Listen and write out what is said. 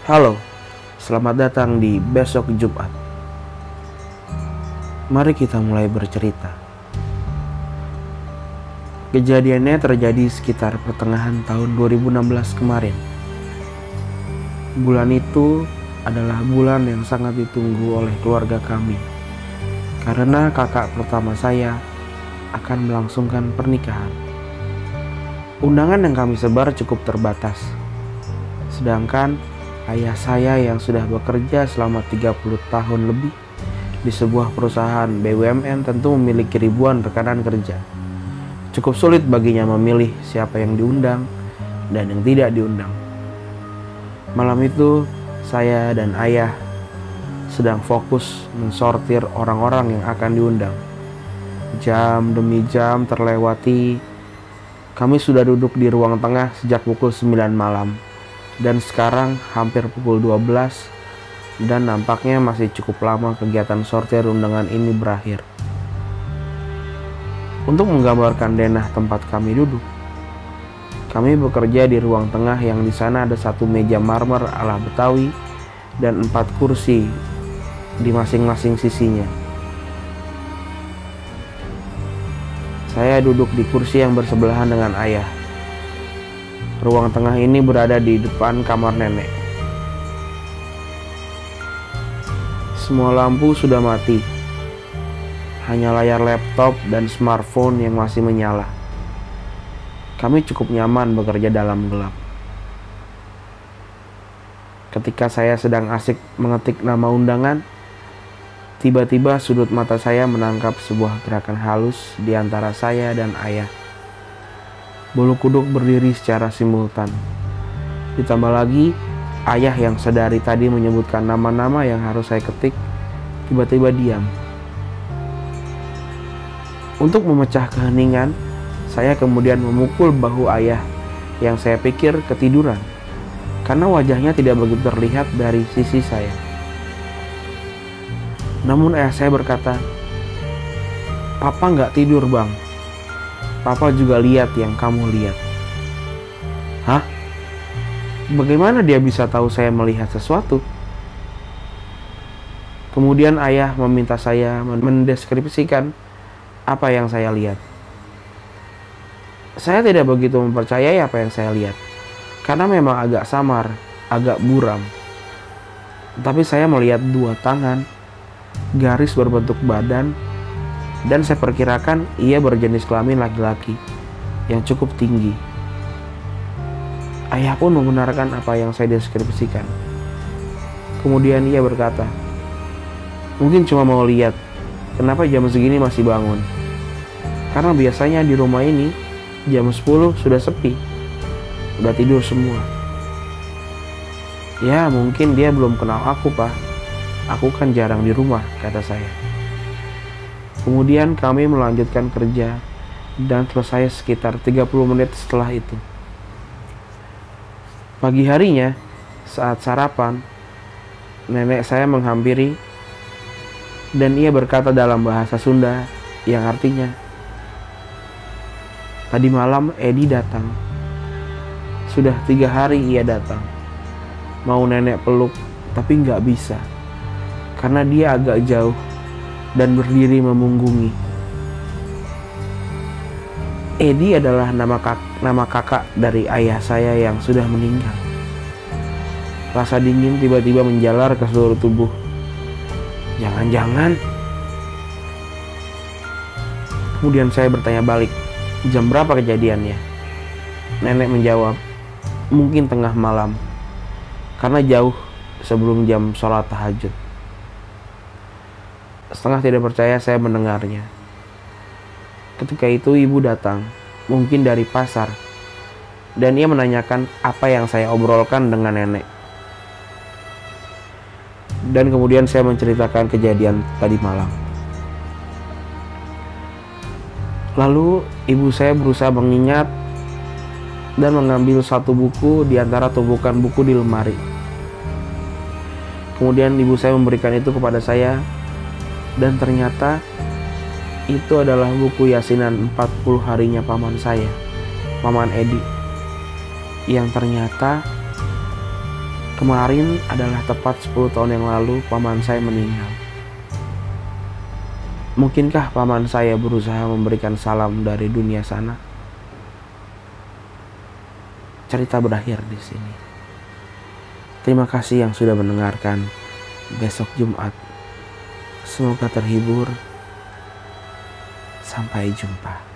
Halo, selamat datang di Besok Jumat. Mari kita mulai bercerita. Kejadiannya terjadi sekitar pertengahan tahun 2016 kemarin. Bulan itu adalah bulan yang sangat ditunggu oleh keluarga kami, karena kakak pertama saya akan melangsungkan pernikahan. Undangan yang kami sebar cukup terbatas, sedangkan ayah saya yang sudah bekerja selama 30 tahun lebih di sebuah perusahaan BUMN tentu memiliki ribuan rekanan kerja. Cukup sulit baginya memilih siapa yang diundang dan yang tidak diundang. Malam itu, saya dan ayah sedang fokus mensortir orang-orang yang akan diundang. Jam demi jam terlewati, kami sudah duduk di ruang tengah sejak pukul 9 malam. Dan sekarang hampir pukul 12 dan nampaknya masih cukup lama kegiatan sortir undangan ini berakhir. Untuk menggambarkan denah tempat kami duduk, kami bekerja di ruang tengah yang di sana ada satu meja marmer ala Betawi dan 4 kursi di masing-masing sisinya. Saya duduk di kursi yang bersebelahan dengan ayah. Ruang tengah ini berada di depan kamar nenek. Semua lampu sudah mati. Hanya layar laptop dan smartphone yang masih menyala. Kami cukup nyaman bekerja dalam gelap. Ketika saya sedang asik mengetik nama undangan, tiba-tiba sudut mata saya menangkap sebuah gerakan halus di antara saya dan ayah. Bulu kuduk berdiri secara simultan. Ditambah lagi, ayah yang sedari tadi menyebutkan nama-nama yang harus saya ketik, tiba-tiba diam. Untuk memecah keheningan, saya kemudian memukul bahu ayah yang saya pikir ketiduran, karena wajahnya tidak begitu terlihat dari sisi saya. Namun ayah saya berkata, "Papa nggak tidur, Bang. Papa juga lihat yang kamu lihat." Hah? Bagaimana dia bisa tahu saya melihat sesuatu? Kemudian ayah meminta saya mendeskripsikan apa yang saya lihat. Saya tidak begitu mempercayai apa yang saya lihat, karena memang agak samar, agak buram. Tapi saya melihat 2 tangan, garis berbentuk badan, dan saya perkirakan ia berjenis kelamin laki-laki yang cukup tinggi. Ayah pun membenarkan apa yang saya deskripsikan. Kemudian ia berkata, "Mungkin cuma mau lihat kenapa jam segini masih bangun. Karena biasanya di rumah ini jam 10 sudah sepi, udah tidur semua." "Ya mungkin dia belum kenal aku, Pak. Aku kan jarang di rumah," kata saya. Kemudian kami melanjutkan kerja dan selesai sekitar 30 menit setelah itu. Pagi harinya, saat sarapan, nenek saya menghampiri dan ia berkata dalam bahasa Sunda yang artinya, "Tadi malam Edi datang. Sudah 3 hari ia datang. Mau nenek peluk, tapi nggak bisa, karena dia agak jauh dan berdiri memunggungi." Edi adalah nama kakak dari ayah saya yang sudah meninggal. Rasa dingin tiba-tiba menjalar ke seluruh tubuh. Jangan-jangan. Kemudian saya bertanya balik, "Jam berapa kejadiannya?" Nenek menjawab, "Mungkin tengah malam, karena jauh sebelum jam sholat tahajud." Setengah tidak percaya saya mendengarnya. Ketika itu ibu datang, mungkin dari pasar, dan ia menanyakan apa yang saya obrolkan dengan nenek. Dan kemudian saya menceritakan kejadian tadi malam. Lalu ibu saya berusaha mengingat dan mengambil satu buku di antara tumpukan buku di lemari. Kemudian ibu saya memberikan itu kepada saya. Dan ternyata itu adalah buku yasinan 40 harinya paman saya, Paman Edi, yang ternyata Kemarin adalah tepat 10 tahun yang lalu paman saya meninggal. Mungkinkah paman saya berusaha memberikan salam dari dunia sana? Cerita berakhir di sini. Terima kasih yang sudah mendengarkan. Besok Jumat. Semoga terhibur. Sampai jumpa.